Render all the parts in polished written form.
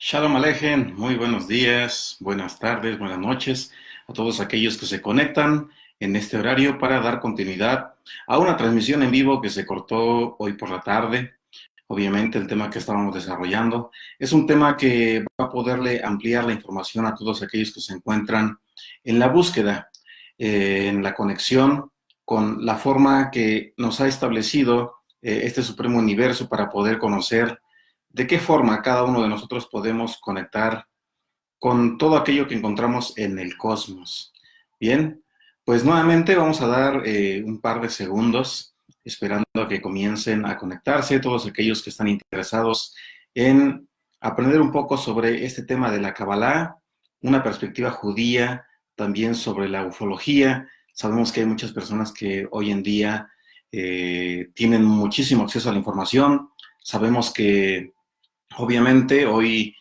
Shalom Alejen, muy buenos días, buenas tardes, buenas noches a todos aquellos que se conectan en este horario para dar continuidad a una transmisión en vivo que se cortó hoy por la tarde. Obviamente el tema que estábamos desarrollando es un tema que va a poderle ampliar la información a todos aquellos que se encuentran en la búsqueda, en la conexión con la forma que nos ha establecido este supremo universo para poder conocer de qué forma cada uno de nosotros podemos conectar con todo aquello que encontramos en el cosmos. Bien, pues nuevamente vamos a dar un par de segundos esperando a que comiencen a conectarse todos aquellos que están interesados en aprender un poco sobre este tema de la Kabbalah, una perspectiva judía, también sobre la ufología. Sabemos que hay muchas personas que hoy en día tienen muchísimo acceso a la información. Sabemos que obviamente hoy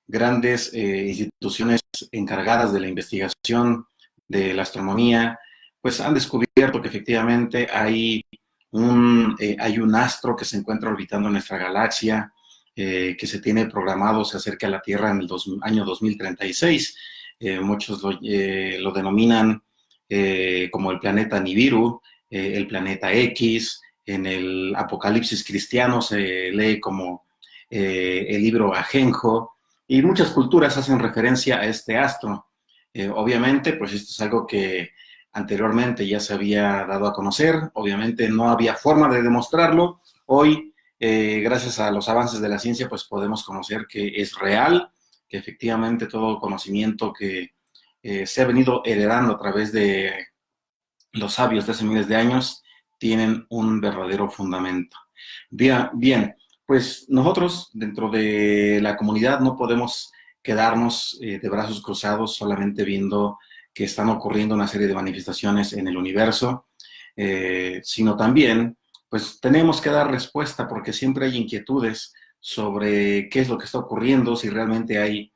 grandes instituciones encargadas de la investigación de la astronomía, pues han descubierto que efectivamente hay un astro que se encuentra orbitando nuestra galaxia, que se tiene programado, se acerca a la Tierra en el año 2036. Muchos lo denominan como el planeta Nibiru, el planeta X. En el Apocalipsis cristiano se lee como el libro Ajenjo, y muchas culturas hacen referencia a este astro. Obviamente, pues esto es algo que anteriormente ya se había dado a conocer, obviamente no había forma de demostrarlo. Hoy, gracias a los avances de la ciencia, pues podemos conocer que es real, que efectivamente todo conocimiento que se ha venido heredando a través de los sabios de hace miles de años tienen un verdadero fundamento. Bien, bien, pues nosotros dentro de la comunidad no podemos quedarnos de brazos cruzados solamente viendo que están ocurriendo una serie de manifestaciones en el universo, sino también pues tenemos que dar respuesta porque siempre hay inquietudes sobre qué es lo que está ocurriendo, si realmente hay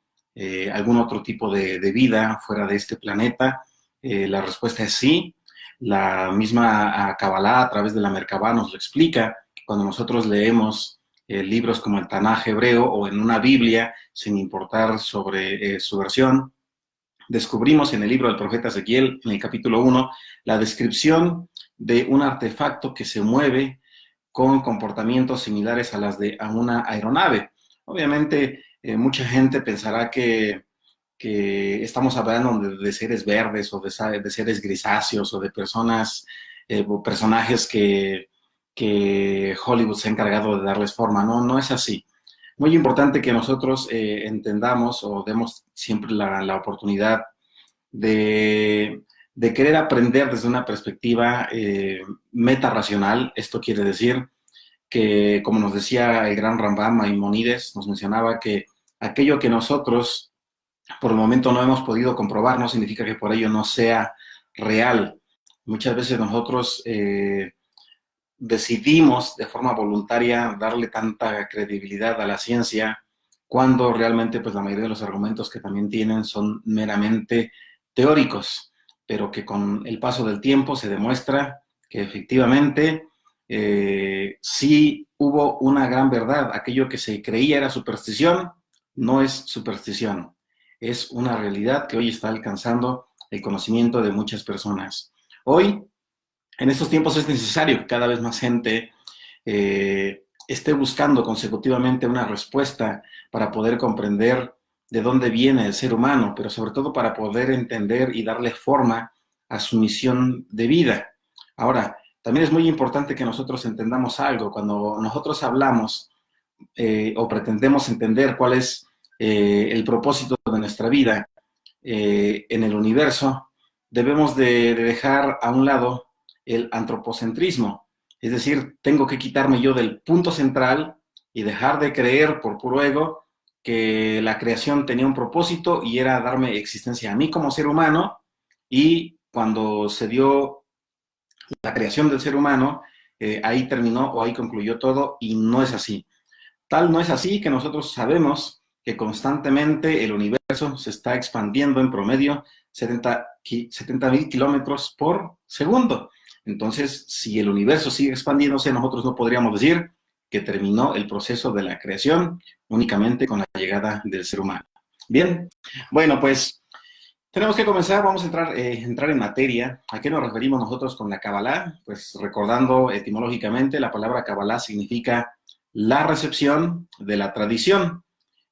algún otro tipo de vida fuera de este planeta. La respuesta es sí. La misma Kabbalah a través de la Merkabah nos lo explica. Cuando nosotros leemos libros como el Tanaj hebreo o en una Biblia, sin importar sobre su versión, descubrimos en el libro del profeta Ezequiel, en el capítulo 1, la descripción de un artefacto que se mueve con comportamientos similares a las de a una aeronave. Obviamente, mucha gente pensará que estamos hablando de seres verdes o de seres grisáceos o de personas, o personajes que Hollywood se ha encargado de darles forma. No, no es así. Muy importante que nosotros entendamos o demos siempre la oportunidad de querer aprender desde una perspectiva metarracional. Esto quiere decir que, como nos decía el gran Rambam Maimónides, nos mencionaba que aquello que nosotros por el momento no hemos podido comprobar no significa que por ello no sea real. Muchas veces nosotros decidimos de forma voluntaria darle tanta credibilidad a la ciencia cuando realmente pues la mayoría de los argumentos que también tienen son meramente teóricos, pero que con el paso del tiempo se demuestra que efectivamente sí hubo una gran verdad. Aquello que se creía era superstición, no es superstición, es una realidad que hoy está alcanzando el conocimiento de muchas personas. Hoy, en estos tiempos, es necesario que cada vez más gente esté buscando consecutivamente una respuesta para poder comprender de dónde viene el ser humano, pero sobre todo para poder entender y darle forma a su misión de vida. Ahora, también es muy importante que nosotros entendamos algo. Cuando nosotros hablamos o pretendemos entender cuál es el propósito de nuestra vida en el universo, debemos de dejar a un lado el antropocentrismo. Es decir, tengo que quitarme yo del punto central y dejar de creer por puro ego que la creación tenía un propósito y era darme existencia a mí como ser humano, y cuando se dio la creación del ser humano, ahí terminó o ahí concluyó todo, y no es así. Tal no es así que nosotros sabemos que constantemente el universo se está expandiendo en promedio 70,000 kilómetros por segundo. Entonces, si el universo sigue expandiéndose, nosotros no podríamos decir que terminó el proceso de la creación únicamente con la llegada del ser humano. Bien, bueno, pues tenemos que comenzar, vamos a entrar en materia. ¿A qué nos referimos nosotros con la Kabbalah? Pues recordando etimológicamente, la palabra Kabbalah significa la recepción de la tradición.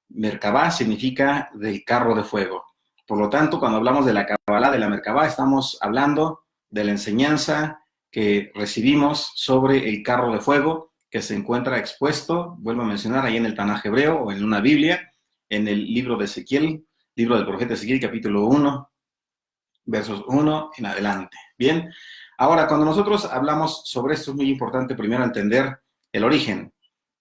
Merkabah significa del carro de fuego. Por lo tanto, cuando hablamos de la Kabbalah, de la Merkabah, estamos hablando de la enseñanza que recibimos sobre el carro de fuego que se encuentra expuesto, vuelvo a mencionar, ahí en el Tanaj hebreo o en una Biblia, en el libro de Ezequiel, libro del profeta Ezequiel, capítulo 1, versos 1 en adelante. Bien, ahora cuando nosotros hablamos sobre esto es muy importante primero entender el origen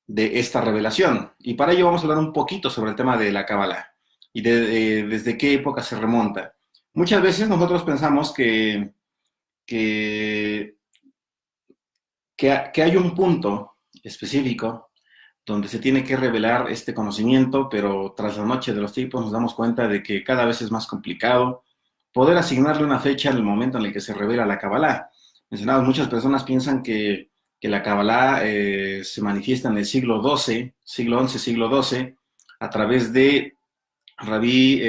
de esta revelación. Y para ello vamos a hablar un poquito sobre el tema de la Kabbalah y desde qué época se remonta. Muchas veces nosotros pensamos que hay un punto específico donde se tiene que revelar este conocimiento, pero tras la noche de los tiempos nos damos cuenta de que cada vez es más complicado poder asignarle una fecha en el momento en el que se revela la Kabbalah. Mencionados, muchas personas piensan que la Kabbalah se manifiesta en el siglo XII, siglo XI, siglo XII, a través de Rabí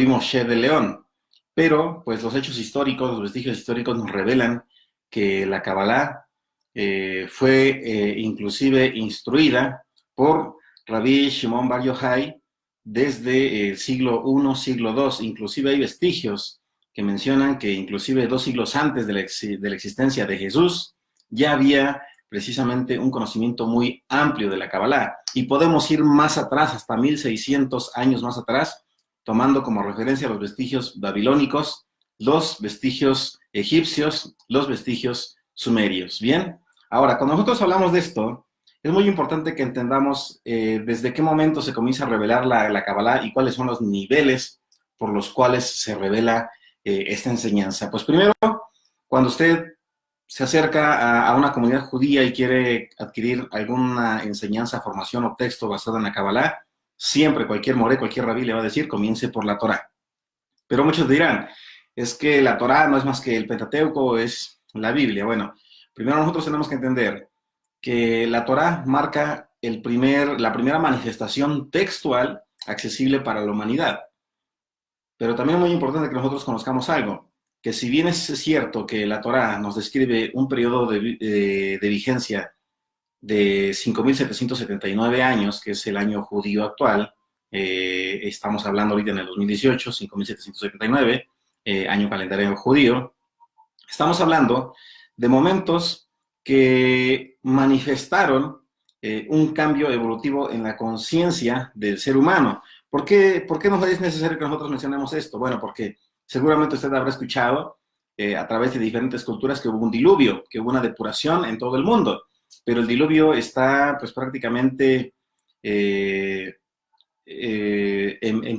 Moshe de León. Pero, pues, los hechos históricos, los vestigios históricos nos revelan que la Kabbalah fue inclusive instruida por Rabí Shimon Bar Yochai desde el siglo I, siglo II. Inclusive hay vestigios que mencionan que inclusive 2 siglos antes de la existencia de Jesús ya había precisamente un conocimiento muy amplio de la Kabbalah. Y podemos ir más atrás, hasta 1600 años más atrás, tomando como referencia los vestigios babilónicos, los vestigios egipcios, los vestigios sumerios. Bien, ahora, cuando nosotros hablamos de esto, es muy importante que entendamos desde qué momento se comienza a revelar la Kabbalah y cuáles son los niveles por los cuales se revela esta enseñanza. Pues primero, cuando usted se acerca a una comunidad judía y quiere adquirir alguna enseñanza, formación o texto basado en la Kabbalah, siempre cualquier moré, cualquier rabí le va a decir, comience por la Torá. Pero muchos dirán, es que la Torá no es más que el Pentateuco, es la Biblia. Bueno, primero nosotros tenemos que entender que la Torá marca la primera manifestación textual accesible para la humanidad. Pero también es muy importante que nosotros conozcamos algo, que si bien es cierto que la Torá nos describe un periodo de vigencia de 5.779 años, que es el año judío actual, estamos hablando ahorita en el 2018, 5.779, año calendario judío, estamos hablando de momentos que manifestaron un cambio evolutivo en la conciencia del ser humano. ¿Por qué nos es necesario que nosotros mencionemos esto? Bueno, porque seguramente usted habrá escuchado a través de diferentes culturas que hubo un diluvio, que hubo una depuración en todo el mundo, pero el diluvio está pues prácticamente en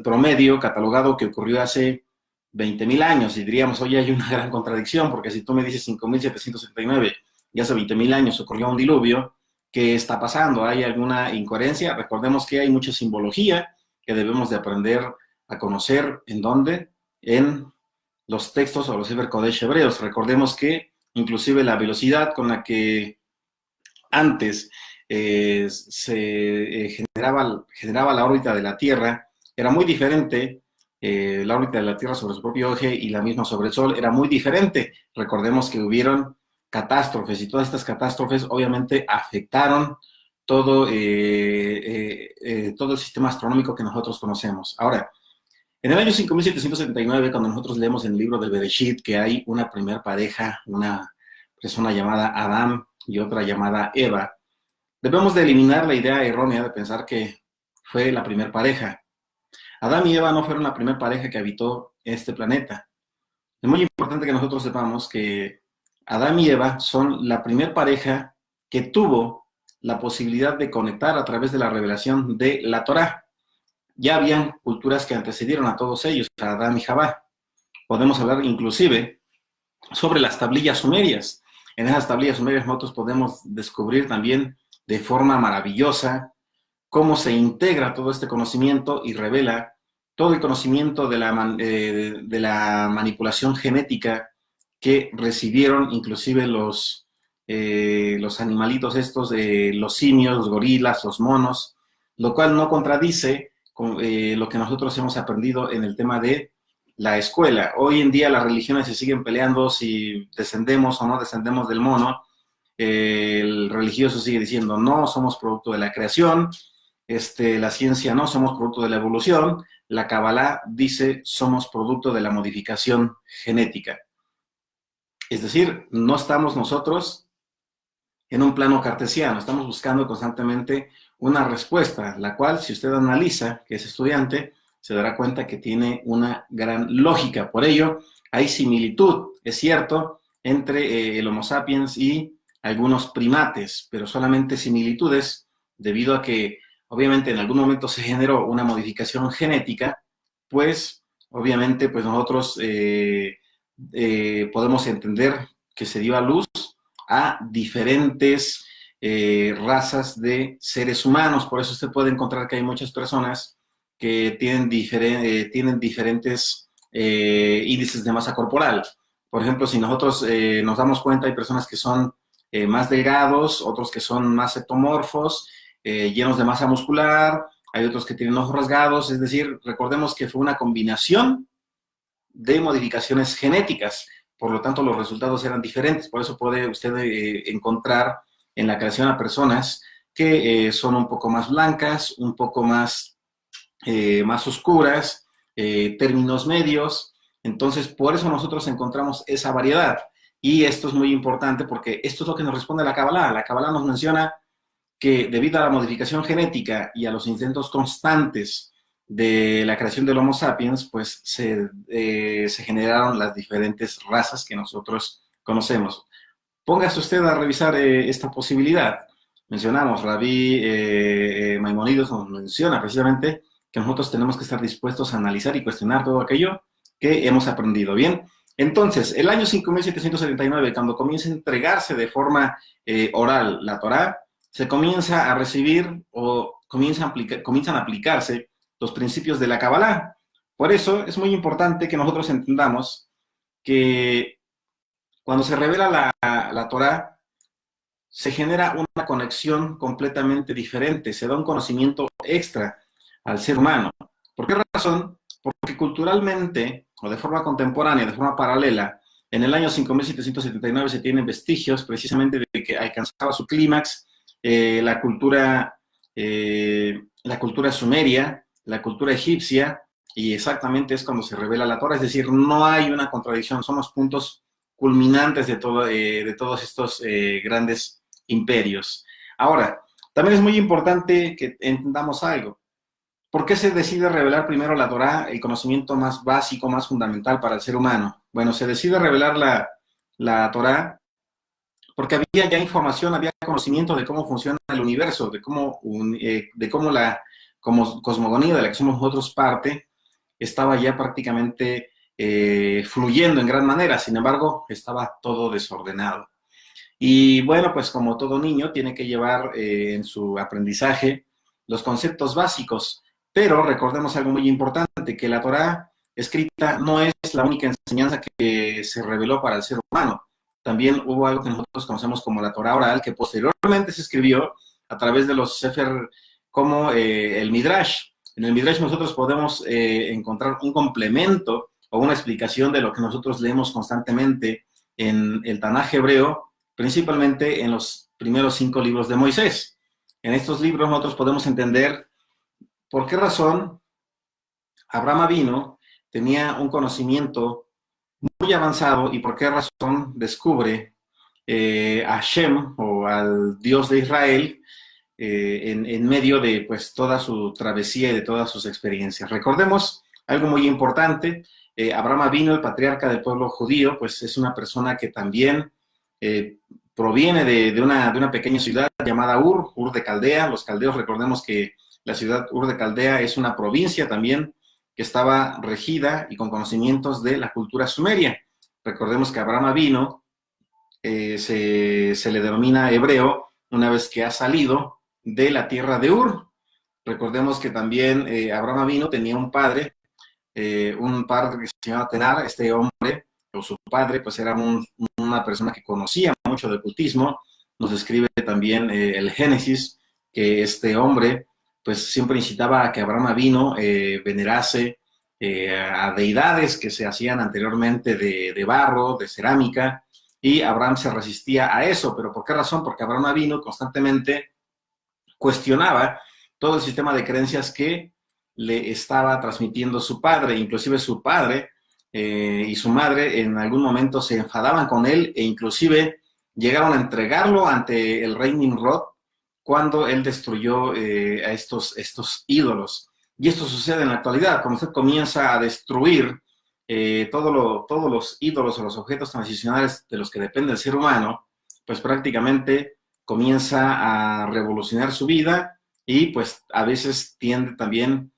promedio catalogado que ocurrió hace 20.000 años, y diríamos, oye, hay una gran contradicción, porque si tú me dices 5.779 y hace 20.000 años ocurrió un diluvio, ¿qué está pasando? ¿Hay alguna incoherencia? Recordemos que hay mucha simbología que debemos de aprender a conocer. ¿En dónde? En los textos o los Sefer Kodesh hebreos. Recordemos que inclusive la velocidad con la que antes se generaba la órbita de la Tierra era muy diferente. La órbita de la Tierra sobre su propio eje y la misma sobre el Sol era muy diferente. Recordemos que hubieron catástrofes y todas estas catástrofes obviamente afectaron todo el sistema astronómico que nosotros conocemos. Ahora, en el año 5779, cuando nosotros leemos en el libro del Bereshit que hay una primer pareja, una persona llamada Adán y otra llamada Eva, debemos de eliminar la idea errónea de pensar que fue la primer pareja. Adán y Eva no fueron la primera pareja que habitó este planeta. Es muy importante que nosotros sepamos que Adán y Eva son la primera pareja que tuvo la posibilidad de conectar a través de la revelación de la Torá. Ya habían culturas que antecedieron a todos ellos, a Adán y Jabá. Podemos hablar inclusive sobre las tablillas sumerias. En esas tablillas sumerias nosotros podemos descubrir también de forma maravillosa cómo se integra todo este conocimiento y revela todo el conocimiento de la manipulación genética que recibieron inclusive los los animalitos estos, los simios, los gorilas, los monos, lo cual no contradice con lo que nosotros hemos aprendido en el tema de la escuela. Hoy en día las religiones se siguen peleando si descendemos o no descendemos del mono. El religioso sigue diciendo no, somos producto de la creación. La ciencia no, somos producto de la evolución. La Kabbalah dice somos producto de la modificación genética. Es decir, no estamos nosotros en un plano cartesiano, estamos buscando constantemente una respuesta, la cual, si usted analiza, que es estudiante, se dará cuenta que tiene una gran lógica. Por ello, hay similitud, es cierto, entre el Homo sapiens y algunos primates, pero solamente similitudes, debido a que, obviamente, en algún momento se generó una modificación genética, pues, obviamente, pues nosotros podemos entender que se dio a luz a diferentes razas de seres humanos. Por eso usted puede encontrar que hay muchas personas que tienen diferentes índices de masa corporal. Por ejemplo, si nosotros nos damos cuenta, hay personas que son más delgados, otros que son más ectomorfos, llenos de masa muscular, hay otros que tienen ojos rasgados. Es decir, recordemos que fue una combinación de modificaciones genéticas. Por lo tanto, los resultados eran diferentes. Por eso puede usted encontrar en la creación a personas que son un poco más blancas, un poco más oscuras, términos medios. Entonces, por eso nosotros encontramos esa variedad. Y esto es muy importante porque esto es lo que nos responde la Kabbalah. La Kabbalah nos menciona que debido a la modificación genética y a los intentos constantes de la creación del Homo sapiens, pues se generaron las diferentes razas que nosotros conocemos. Póngase usted a revisar esta posibilidad. Mencionamos, Rabí Maimónides nos menciona precisamente que nosotros tenemos que estar dispuestos a analizar y cuestionar todo aquello que hemos aprendido. Bien, entonces, el año 5779, cuando comienza a entregarse de forma oral la Torá, se comienza a recibir o comienzan a aplicarse los principios de la Kabbalah. Por eso es muy importante que nosotros entendamos que cuando se revela la Torá, se genera una conexión completamente diferente, se da un conocimiento extra al ser humano. ¿Por qué razón? Porque culturalmente, o de forma contemporánea, de forma paralela, en el año 5779 se tienen vestigios precisamente de que alcanzaba su clímax la cultura sumeria, la cultura egipcia, y exactamente es cuando se revela la Torá. Es decir, no hay una contradicción, son los puntos culminantes de todos estos grandes imperios. Ahora, también es muy importante que entendamos algo. ¿Por qué se decide revelar primero la Torá, el conocimiento más básico, más fundamental para el ser humano? Bueno, se decide revelar la Torá porque había ya información, había conocimiento de cómo funciona el universo, de cómo la cosmogonía de la que somos nosotros parte estaba ya prácticamente fluyendo en gran manera. Sin embargo, estaba todo desordenado. Y bueno, pues como todo niño tiene que llevar en su aprendizaje los conceptos básicos, pero recordemos algo muy importante, que la Torá escrita no es la única enseñanza que se reveló para el ser humano. También hubo algo que nosotros conocemos como la Torá oral, que posteriormente se escribió a través de los Sefer, como el Midrash. En el Midrash nosotros podemos encontrar un complemento o una explicación de lo que nosotros leemos constantemente en el Tanaj hebreo, principalmente en los primeros 5 libros de Moisés. En estos libros nosotros podemos entender por qué razón Abraham Avinu tenía un conocimiento muy avanzado y por qué razón descubre a Hashem, o al Dios de Israel, en medio de pues toda su travesía y de todas sus experiencias. Recordemos algo muy importante. Abraham Avinu, el patriarca del pueblo judío, pues es una persona que también proviene de una pequeña ciudad llamada Ur de Caldea. Los caldeos, recordemos que la ciudad Ur de Caldea es una provincia también que estaba regida y con conocimientos de la cultura sumeria. Recordemos que Abraham Avinu se le denomina hebreo una vez que ha salido de la tierra de Ur. Recordemos que también Abraham Avinu tenía un padre que se llamaba Tenar. Este hombre, o su padre, pues era un una persona que conocía mucho de ocultismo, nos describe también el Génesis, que este hombre pues siempre incitaba a que Abraham Avinu venerase a deidades que se hacían anteriormente de barro, de cerámica, y Abraham se resistía a eso. ¿Pero por qué razón? Porque Abraham Avinu constantemente cuestionaba todo el sistema de creencias que le estaba transmitiendo su padre. Inclusive su padre y su madre en algún momento se enfadaban con él e inclusive llegaron a entregarlo ante el rey Nimrod cuando él destruyó a estos ídolos. Y esto sucede en la actualidad, cuando usted comienza a destruir todos los ídolos o los objetos transicionales de los que depende el ser humano, pues prácticamente comienza a revolucionar su vida y pues a veces tiende también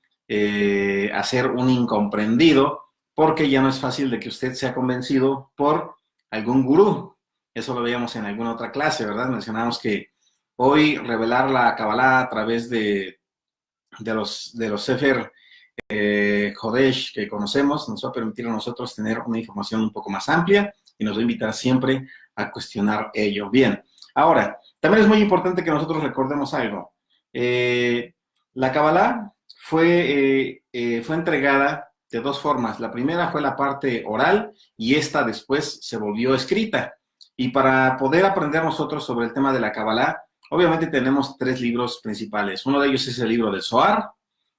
a ser un incomprendido, porque ya no es fácil de que usted sea convencido por algún gurú. Eso lo veíamos en alguna otra clase, ¿verdad? Mencionamos que hoy revelar la Kabbalah a través de los Sefer Kodesh que conocemos nos va a permitir a nosotros tener una información un poco más amplia y nos va a invitar siempre a cuestionar ello. Bien, ahora, también es muy importante que nosotros recordemos algo. La Kabbalah fue entregada de dos formas. La primera fue la parte oral y esta después se volvió escrita. Y para poder aprender nosotros sobre el tema de la Kabbalah, obviamente tenemos tres libros principales. Uno de ellos es el libro del Zohar,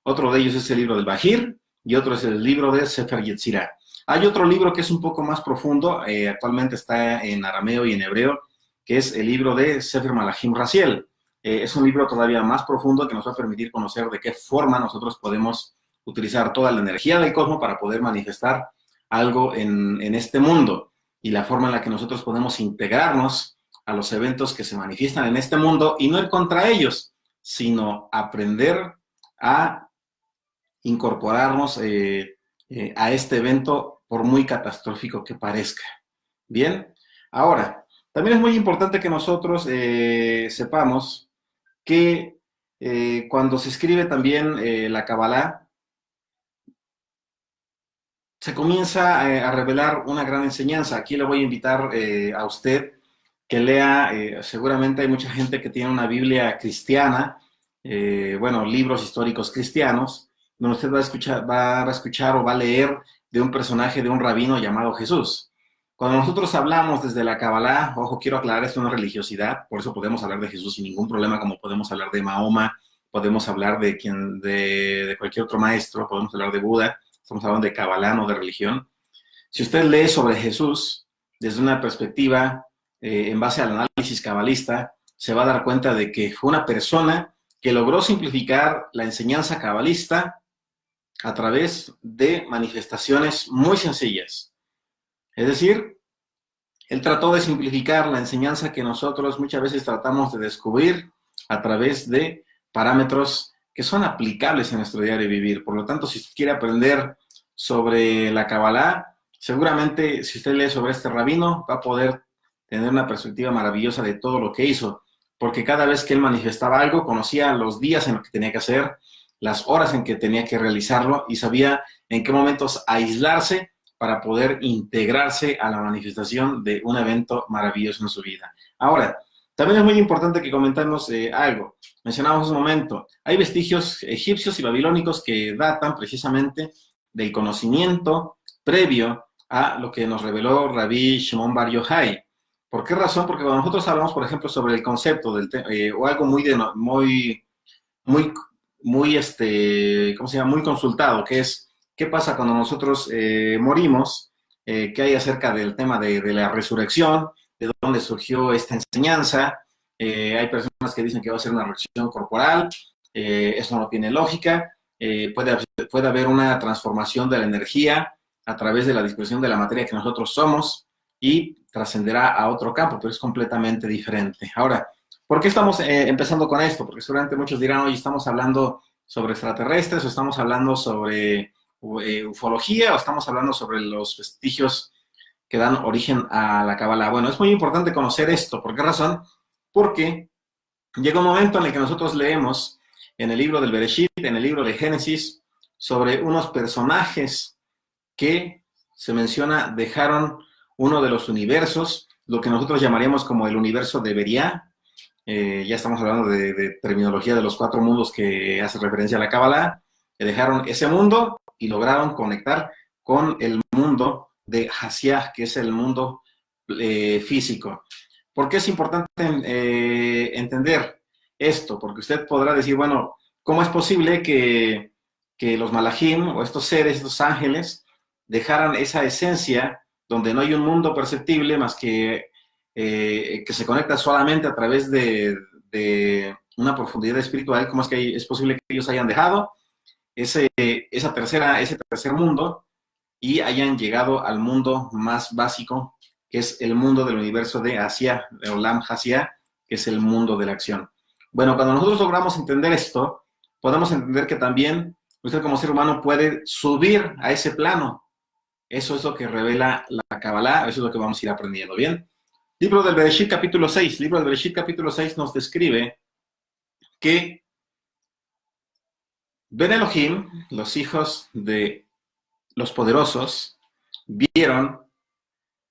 otro de ellos es el libro del Bahir y otro es el libro de Sefer Yetzirah. Hay otro libro que es un poco más profundo, actualmente está en arameo y en hebreo, que es el libro de Sefer Malachim Raziel. Es un libro todavía más profundo que nos va a permitir conocer de qué forma nosotros podemos utilizar toda la energía del cosmos para poder manifestar algo en este mundo y la forma en la que nosotros podemos integrarnos a los eventos que se manifiestan en este mundo y no ir contra ellos, sino aprender a incorporarnos a este evento por muy catastrófico que parezca. Bien, ahora, también es muy importante que nosotros sepamos que cuando se escribe también la Kabbalah, se comienza a revelar una gran enseñanza. Aquí le voy a invitar a usted que lea, seguramente hay mucha gente que tiene una Biblia cristiana, bueno, libros históricos cristianos, donde usted va a escuchar o va a leer de un personaje, de un rabino llamado Jesús. Cuando nosotros hablamos desde la Kabbalah, ojo, quiero aclarar, esto no es religiosidad, por eso podemos hablar de Jesús sin ningún problema, como podemos hablar de Mahoma, podemos hablar de cualquier otro maestro, podemos hablar de Buda, estamos hablando de Kabbalah, no de religión. Si usted lee sobre Jesús desde una perspectiva en base al análisis cabalista, se va a dar cuenta de que fue una persona que logró simplificar la enseñanza cabalista a través de manifestaciones muy sencillas. Es decir, él trató de simplificar la enseñanza que nosotros muchas veces tratamos de descubrir a través de parámetros que son aplicables en nuestro diario vivir. Por lo tanto, si usted quiere aprender sobre la Kabbalah, seguramente si usted lee sobre este rabino, va a poder tener una perspectiva maravillosa de todo lo que hizo, porque cada vez que él manifestaba algo, conocía los días en los que tenía que hacer, las horas en que tenía que realizarlo y sabía en qué momentos aislarse para poder integrarse a la manifestación de un evento maravilloso en su vida. Ahora, también es muy importante que comentemos algo. Mencionamos un momento, hay vestigios egipcios y babilónicos que datan precisamente del conocimiento previo a lo que nos reveló Rabbi Shimon Bar Yochai. ¿Por qué razón? Porque cuando nosotros hablamos, por ejemplo, sobre el concepto o algo muy ¿cómo se llama? Muy consultado, que es qué pasa cuando nosotros morimos, qué hay acerca del tema de la resurrección, de dónde surgió esta enseñanza. Hay personas que dicen que va a ser una reacción corporal, eso no tiene lógica. Puede haber una transformación de la energía a través de la dispersión de la materia que nosotros somos y trascenderá a otro campo, pero es completamente diferente. Ahora, ¿por qué estamos empezando con esto? Porque seguramente muchos dirán, oye, estamos hablando sobre extraterrestres, o estamos hablando sobre ufología, o estamos hablando sobre los vestigios que dan origen a la Kabbalah. Bueno, es muy importante conocer esto. ¿Por qué razón? Porque llega un momento en el que nosotros leemos en el libro del Bereshit, en el libro de Génesis, sobre unos personajes que se menciona dejaron uno de los universos lo que nosotros llamaríamos como el universo de Beria. Ya estamos hablando de terminología de los 4 mundos que hace referencia a la Kabbalah. Dejaron ese mundo y lograron conectar con el mundo de Hasiah, que es el mundo físico. ¿Por qué es importante entender esto? Porque usted podrá decir, bueno, ¿cómo es posible que los malajim o estos seres, estos ángeles, dejaran esa esencia donde no hay un mundo perceptible más que se conecta solamente a través de una profundidad espiritual? ¿Cómo es que es posible que ellos hayan dejado ese tercer mundo y hayan llegado al mundo más básico, que es el mundo del universo de Asia, de Olam Hasiah, que es el mundo de la acción? Bueno, cuando nosotros logramos entender esto, podemos entender que también usted como ser humano puede subir a ese plano. Eso es lo que revela la Kabbalah, eso es lo que vamos a ir aprendiendo, ¿bien? Libro del Bereshit, capítulo 6. Libro del Bereshit, capítulo 6 nos describe que Ben Elohim, los hijos de los poderosos, vieron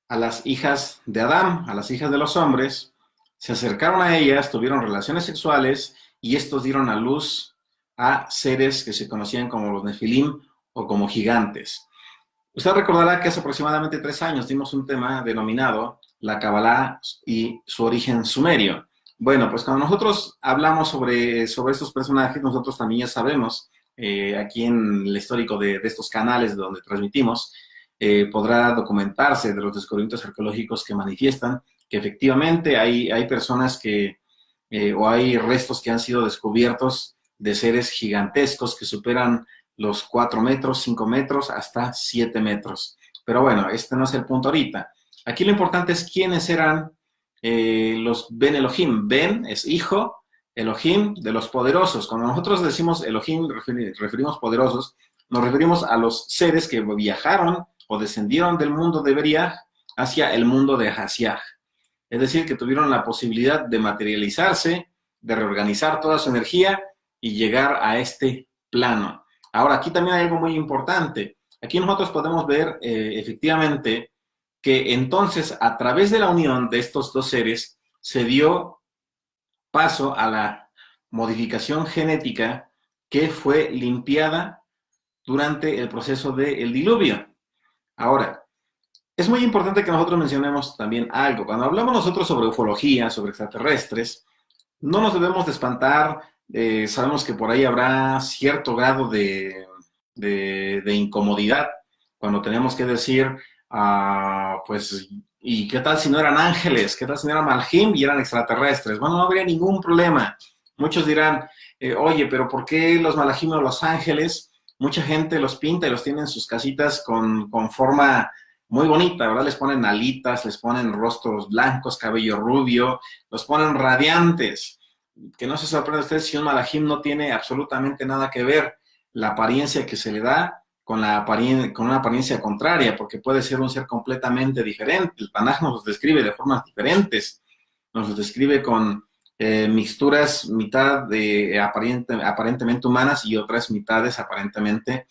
a las hijas de Adán, a las hijas de los hombres, se acercaron a ellas, tuvieron relaciones sexuales y estos dieron a luz a seres que se conocían como los Nefilim o como gigantes. Usted recordará que hace aproximadamente 3 años dimos un tema denominado la Kabbalah y su origen sumerio. Bueno, pues cuando nosotros hablamos sobre estos personajes, nosotros también ya sabemos, aquí en el histórico de estos canales donde transmitimos, podrá documentarse de los descubrimientos arqueológicos que manifiestan que efectivamente hay personas o hay restos que han sido descubiertos de seres gigantescos que superan los 4 metros, 5 metros, hasta 7 metros. Pero bueno, este no es el punto ahorita. Aquí lo importante es quiénes eran los Ben Elohim. Ben es hijo, Elohim de los poderosos. Cuando nosotros decimos Elohim, referimos poderosos, nos referimos a los seres que viajaron o descendieron del mundo de Beriah hacia el mundo de Hasiah. Es decir, que tuvieron la posibilidad de materializarse, de reorganizar toda su energía y llegar a este plano. Ahora, aquí también hay algo muy importante. Aquí nosotros podemos ver efectivamente que entonces a través de la unión de estos dos seres se dio paso a la modificación genética que fue limpiada durante el proceso del diluvio. Ahora, es muy importante que nosotros mencionemos también algo. Cuando hablamos nosotros sobre ufología, sobre extraterrestres, no nos debemos de espantar. Sabemos que por ahí habrá cierto grado de incomodidad cuando tenemos que decir, pues, ¿y qué tal si no eran ángeles? ¿Qué tal si no eran malajim y eran extraterrestres? Bueno, no habría ningún problema. Muchos dirán, oye, pero ¿por qué los malajim o los ángeles? Mucha gente los pinta y los tiene en sus casitas con forma muy bonita, ¿verdad? Les ponen alitas, les ponen rostros blancos, cabello rubio, los ponen radiantes. Que no se sorprenda usted si un malajim no tiene absolutamente nada que ver la apariencia que se le da con una apariencia contraria, porque puede ser un ser completamente diferente. El Tanaj nos los describe de formas diferentes, nos los describe con mixturas, mitad de aparentemente humanas y otras mitades aparentemente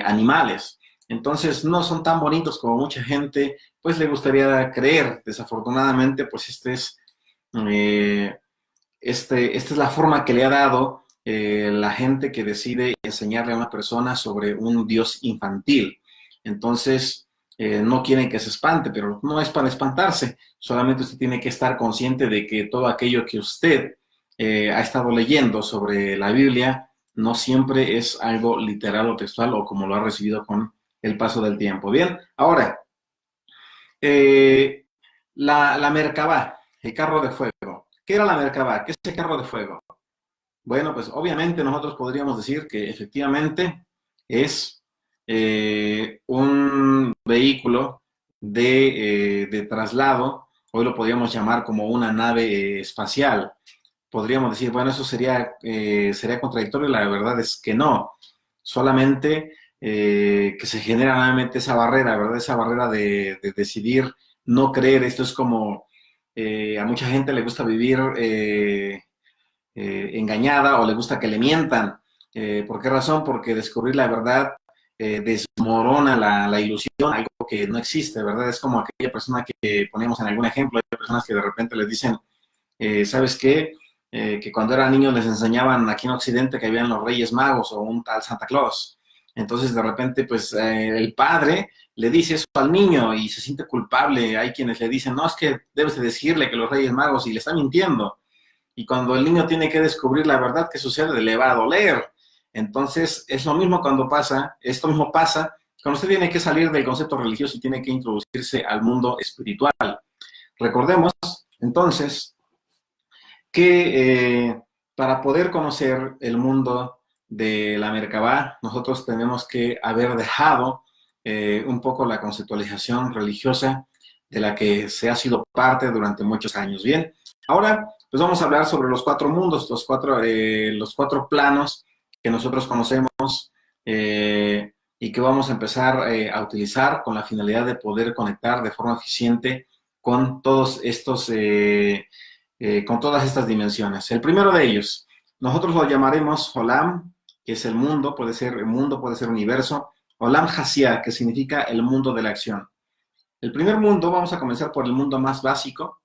animales. Entonces no son tan bonitos como mucha gente pues le gustaría creer. Desafortunadamente, pues esta es la forma que le ha dado la gente que decide enseñarle a una persona sobre un Dios infantil. Entonces, no quieren que se espante, pero no es para espantarse. Solamente usted tiene que estar consciente de que todo aquello que usted ha estado leyendo sobre la Biblia no siempre es algo literal o textual o como lo ha recibido con el paso del tiempo. Bien, ahora, la Merkabah, el carro de fuego. ¿Qué era la Merkabah? ¿Qué es el carro de fuego? Bueno, pues obviamente nosotros podríamos decir que efectivamente es un vehículo de traslado. Hoy lo podríamos llamar como una nave espacial. Podríamos decir, bueno, eso sería contradictorio. La verdad es que no. Solamente que se genera nuevamente esa barrera, ¿verdad? Esa barrera de decidir no creer. Esto es como a mucha gente le gusta vivir engañada o le gusta que le mientan. ¿Por qué razón? Porque descubrir la verdad desmorona la ilusión, algo que no existe, ¿verdad? Es como aquella persona que poníamos en algún ejemplo, hay personas que de repente les dicen, ¿sabes qué? Que cuando eran niños les enseñaban aquí en Occidente que habían los Reyes Magos o un tal Santa Claus. Entonces, de repente, pues el padre le dice eso al niño y se siente culpable. Hay quienes le dicen, no, es que debes de decirle que los Reyes Magos, y le está mintiendo. Y cuando el niño tiene que descubrir la verdad que sucede, le va a doler. Entonces, es lo mismo cuando pasa, esto mismo pasa cuando usted tiene que salir del concepto religioso y tiene que introducirse al mundo espiritual. Recordemos, entonces, que para poder conocer el mundo de la Merkabah, nosotros tenemos que haber dejado un poco la conceptualización religiosa de la que se ha sido parte durante muchos años. Bien, ahora pues vamos a hablar sobre los cuatro mundos, los cuatro planos que nosotros conocemos y que vamos a empezar a utilizar con la finalidad de poder conectar de forma eficiente con todos estos con todas estas dimensiones. El primero de ellos, nosotros lo llamaremos Olam, que es el mundo, puede ser universo. Olam Hasia, que significa el mundo de la acción. El primer mundo, vamos a comenzar por el mundo más básico,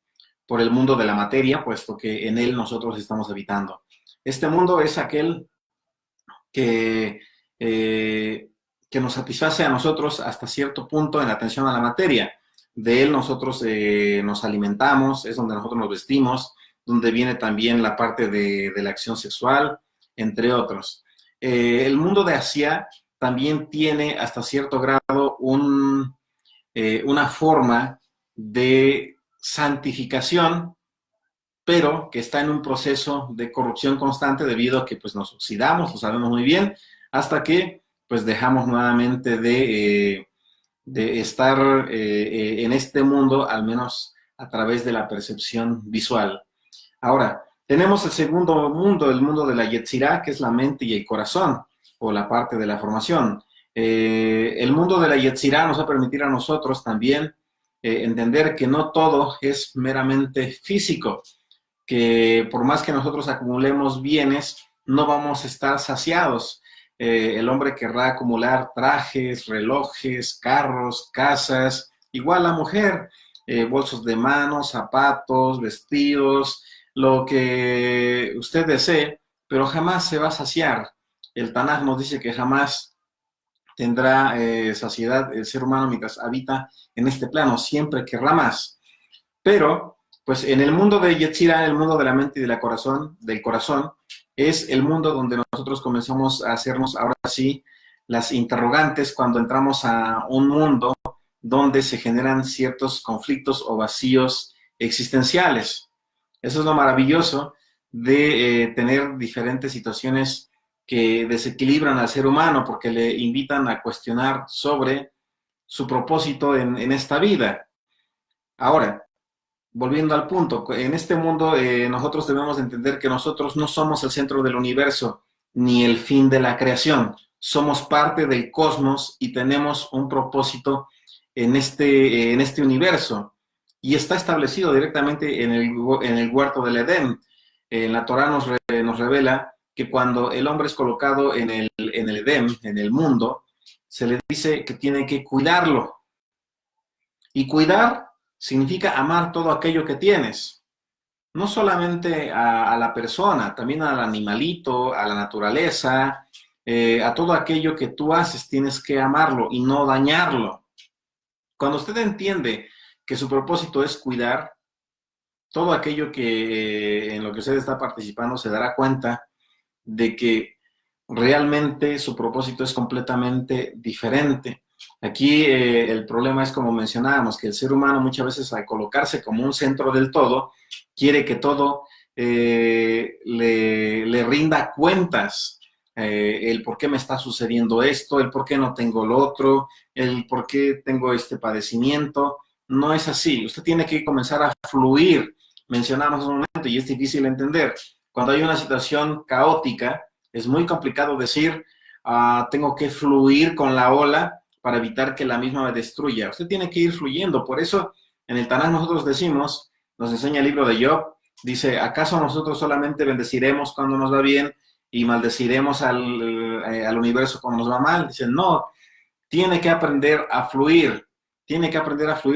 por el mundo de la materia, puesto que en él nosotros estamos habitando. Este mundo es aquel que nos satisface a nosotros hasta cierto punto en atención a la materia. De él nosotros nos alimentamos, es donde nosotros nos vestimos, donde viene también la parte de la acción sexual, entre otros. El mundo de Asia también tiene hasta cierto grado una forma de santificación, pero que está en un proceso de corrupción constante debido a que pues, nos oxidamos, lo sabemos muy bien, hasta que pues dejamos nuevamente de estar en este mundo, al menos a través de la percepción visual. Ahora, tenemos el segundo mundo, el mundo de la Yetzirah, que es la mente y el corazón, o la parte de la formación. El mundo de la Yetzirah nos va a permitir a nosotros también entender que no todo es meramente físico, que por más que nosotros acumulemos bienes, no vamos a estar saciados. El hombre querrá acumular trajes, relojes, carros, casas, igual la mujer, bolsos de mano, zapatos, vestidos, lo que usted desee, pero jamás se va a saciar. El Tanaj nos dice que jamás tendrá saciedad el ser humano mientras habita en este plano, siempre querrá más. Pero, pues en el mundo de Yetzirah, el mundo de la mente y del corazón, es el mundo donde nosotros comenzamos a hacernos ahora sí las interrogantes cuando entramos a un mundo donde se generan ciertos conflictos o vacíos existenciales. Eso es lo maravilloso de tener diferentes situaciones que desequilibran al ser humano porque le invitan a cuestionar sobre su propósito en esta vida. Ahora, volviendo al punto, en este mundo nosotros debemos entender que nosotros no somos el centro del universo ni el fin de la creación. Somos parte del cosmos y tenemos un propósito en este universo. Y está establecido directamente en el huerto del Edén. La Torá nos revela que cuando el hombre es colocado en el Edén, en el mundo, se le dice que tiene que cuidarlo. Y cuidar significa amar todo aquello que tienes, no solamente a la persona, también al animalito, a la naturaleza, a todo aquello que tú haces, tienes que amarlo y no dañarlo. Cuando usted entiende que su propósito es cuidar, todo aquello que en lo que usted está participando se dará cuenta de que realmente su propósito es completamente diferente. Aquí el problema es, como mencionábamos, que el ser humano muchas veces al colocarse como un centro del todo, quiere que todo le rinda cuentas. El por qué me está sucediendo esto, el por qué no tengo lo otro, el por qué tengo este padecimiento. No es así. Usted tiene que comenzar a fluir. Mencionamos un momento y es difícil entender. Cuando hay una situación caótica, es muy complicado decir, tengo que fluir con la ola para evitar que la misma me destruya. Usted tiene que ir fluyendo. Por eso, en el Tanaj nosotros decimos, nos enseña el libro de Job, dice, ¿acaso nosotros solamente bendeciremos cuando nos va bien y maldeciremos al universo cuando nos va mal? Dice, no, tiene que aprender a fluir,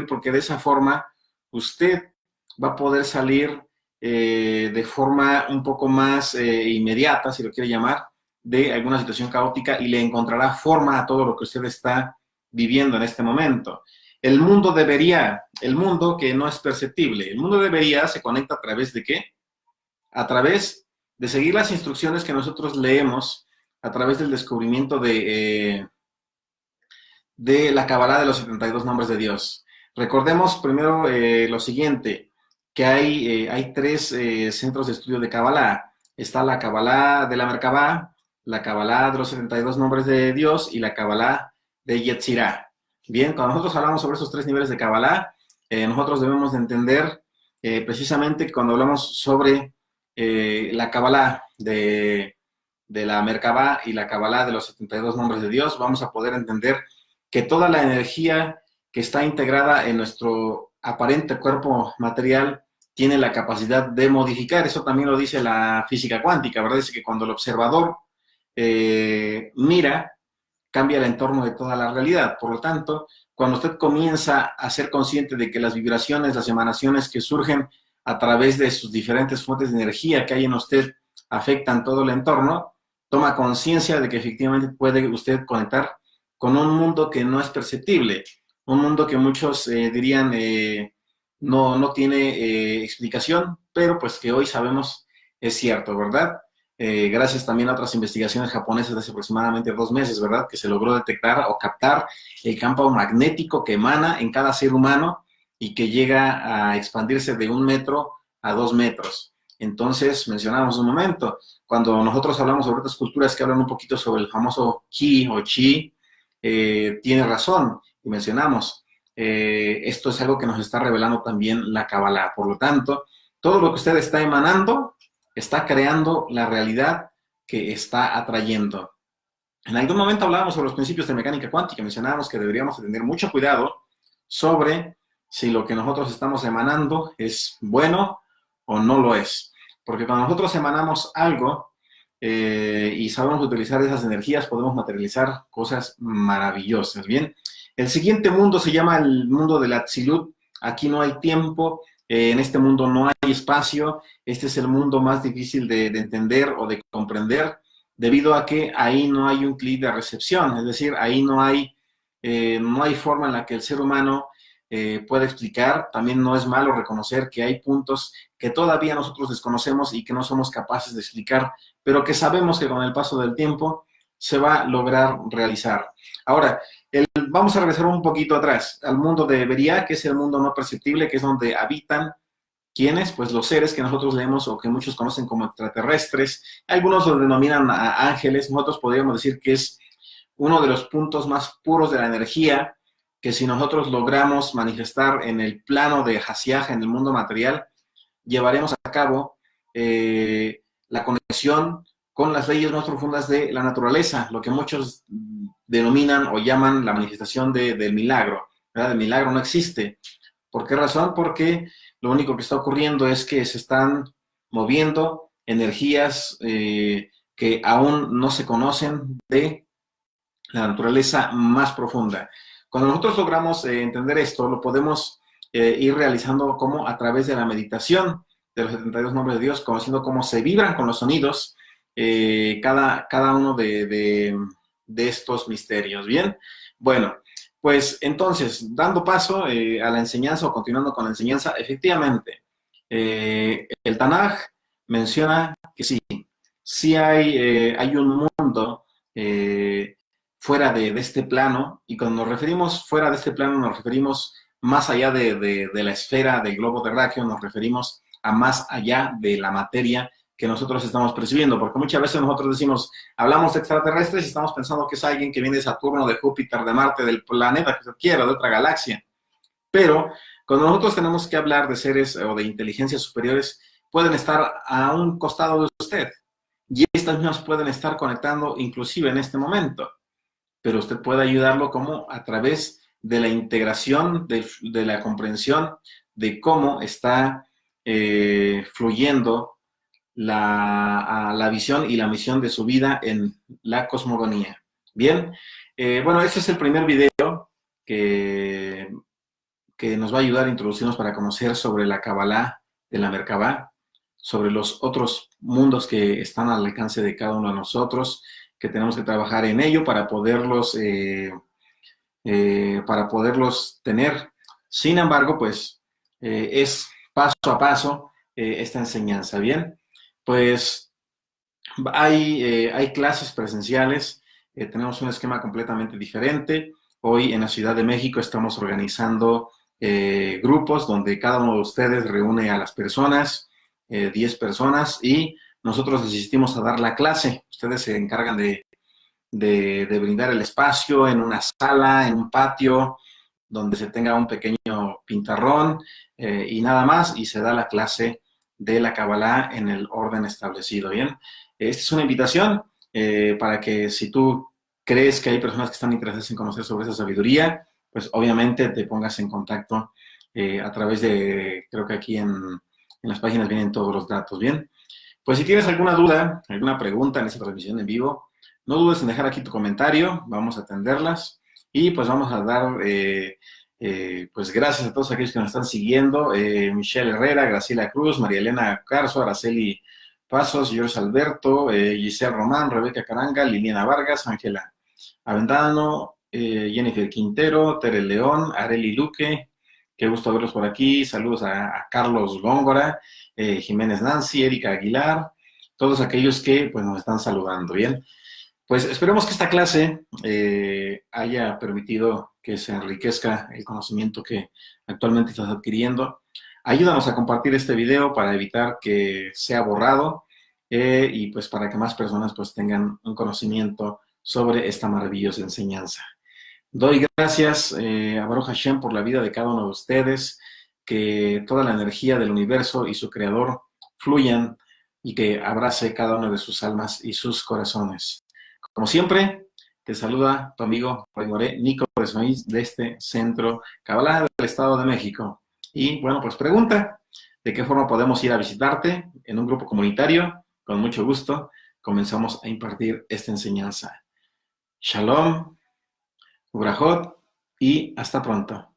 porque de esa forma usted va a poder salir de forma un poco más inmediata, si lo quiere llamar, de alguna situación caótica y le encontrará forma a todo lo que usted está viviendo en este momento. El mundo que no es perceptible, el mundo debería se conecta a través de ¿qué? A través de seguir las instrucciones que nosotros leemos, a través del descubrimiento de la Kabbalah de los 72 nombres de Dios. Recordemos primero lo siguiente, que hay tres centros de estudio de Kabbalah. Está la Kabbalah de la Merkabah, la Kabbalah de los 72 nombres de Dios y la Kabbalah de Yetzirah. Bien, cuando nosotros hablamos sobre esos tres niveles de Kabbalah, nosotros debemos de entender precisamente que cuando hablamos sobre la Kabbalah de la Merkabah y la Kabbalah de los 72 nombres de Dios, vamos a poder entender que toda la energía que está integrada en nuestro aparente cuerpo material tiene la capacidad de modificar. Eso también lo dice la física cuántica, ¿verdad? Dice que cuando el observador mira, cambia el entorno de toda la realidad. Por lo tanto, cuando usted comienza a ser consciente de que las vibraciones, las emanaciones que surgen a través de sus diferentes fuentes de energía que hay en usted afectan todo el entorno, toma conciencia de que efectivamente puede usted conectar con un mundo que no es perceptible, un mundo que muchos dirían no tiene explicación, pero pues que hoy sabemos es cierto, ¿verdad? Gracias también a otras investigaciones japonesas de hace aproximadamente 2 meses, ¿verdad? Que se logró detectar o captar el campo magnético que emana en cada ser humano y que llega a expandirse de 1 metro a 2 metros. Entonces, mencionábamos un momento, cuando nosotros hablamos sobre otras culturas que hablan un poquito sobre el famoso ki o chi, tiene razón, y mencionamos, esto es algo que nos está revelando también la Kabbalah. Por lo tanto, todo lo que usted está emanando está creando la realidad que está atrayendo. En algún momento hablábamos sobre los principios de mecánica cuántica, mencionábamos que deberíamos tener mucho cuidado sobre si lo que nosotros estamos emanando es bueno o no lo es. Porque cuando nosotros emanamos algo, y sabemos utilizar esas energías, podemos materializar cosas maravillosas, ¿bien? El siguiente mundo se llama el mundo del Atzilut. Aquí no hay tiempo, en este mundo no hay espacio. Este es el mundo más difícil de entender o de comprender, debido a que ahí no hay un clic de recepción, es decir, ahí no hay forma en la que el ser humano pueda explicar. También no es malo reconocer que hay puntos que todavía nosotros desconocemos y que no somos capaces de explicar, pero que sabemos que con el paso del tiempo se va a lograr realizar. Ahora, vamos a regresar un poquito atrás, al mundo de Beria, que es el mundo no perceptible, que es donde habitan, ¿quiénes? Pues los seres que nosotros leemos o que muchos conocen como extraterrestres. Algunos lo denominan a ángeles, nosotros podríamos decir que es uno de los puntos más puros de la energía, que si nosotros logramos manifestar en el plano de Hasiah, en el mundo material, llevaremos a cabo la conexión con las leyes más profundas de la naturaleza, lo que muchos denominan o llaman la manifestación del milagro, ¿verdad? El milagro no existe. ¿Por qué razón? Porque lo único que está ocurriendo es que se están moviendo energías que aún no se conocen de la naturaleza más profunda. Cuando nosotros logramos entender esto, lo podemos ir realizando como a través de la meditación de los 72 nombres de Dios, conociendo cómo se vibran con los sonidos cada uno de estos misterios. ¿Bien? Bueno, pues entonces, dando paso a la enseñanza o continuando con la enseñanza, efectivamente, el Tanaj menciona que sí hay un mundo fuera de este plano, y cuando nos referimos fuera de este plano, nos referimos más allá de la esfera del globo terráqueo, nos referimos a más allá de la materia que nosotros estamos percibiendo, porque muchas veces nosotros decimos, hablamos de extraterrestres y estamos pensando que es alguien que viene de Saturno, de Júpiter, de Marte, del planeta que se quiera, de otra galaxia. Pero cuando nosotros tenemos que hablar de seres o de inteligencias superiores, pueden estar a un costado de usted, y estas mismas pueden estar conectando inclusive en este momento, pero usted puede ayudarlo como a través de la integración, de la comprensión de cómo está fluyendo la visión y la misión de su vida en la cosmogonía. Bien, Bueno, este es el primer video que, que nos va a ayudar a introducirnos para conocer sobre la Kabbalah de la Merkabah, sobre los otros mundos que están al alcance de cada uno de nosotros, que tenemos que trabajar en ello para poderlos tener. Sin embargo, pues es paso a paso esta enseñanza, ¿bien? Pues hay clases presenciales, tenemos un esquema completamente diferente. Hoy en la Ciudad de México estamos organizando grupos donde cada uno de ustedes reúne a las personas, 10 personas, y nosotros asistimos a dar la clase. Ustedes se encargan de brindar el espacio en una sala, en un patio, donde se tenga un pequeño pintarrón y nada más, y se da la clase de la Kabbalah en el orden establecido, ¿bien? Esta es una invitación para que si tú crees que hay personas que están interesadas en conocer sobre esa sabiduría, pues obviamente te pongas en contacto a través de, creo que aquí en las páginas vienen todos los datos, ¿bien? Pues si tienes alguna duda, alguna pregunta en esta transmisión en vivo, no dudes en dejar aquí tu comentario, vamos a atenderlas y pues vamos a dar pues gracias a todos aquellos que nos están siguiendo, Michelle Herrera, Graciela Cruz, María Elena Carso, Araceli Pasos, George Alberto, Giselle Román, Rebeca Caranga, Liliana Vargas, Ángela Aventano, Jennifer Quintero, Tere León, Areli Luque, qué gusto verlos por aquí, saludos a Carlos Góngora, Jiménez Nancy, Erika Aguilar, todos aquellos que pues nos están saludando, ¿bien? Pues esperemos que esta clase haya permitido que se enriquezca el conocimiento que actualmente estás adquiriendo. Ayúdanos a compartir este video para evitar que sea borrado y pues para que más personas pues tengan un conocimiento sobre esta maravillosa enseñanza. Doy gracias a Baruch Hashem por la vida de cada uno de ustedes, que toda la energía del universo y su creador fluyan y que abrace cada una de sus almas y sus corazones. Como siempre, te saluda tu amigo Nico Resmaís de este Centro Kabbalah del Estado de México. Y bueno, pues pregunta, ¿de qué forma podemos ir a visitarte en un grupo comunitario? Con mucho gusto, comenzamos a impartir esta enseñanza. Shalom, Ubrajot y hasta pronto.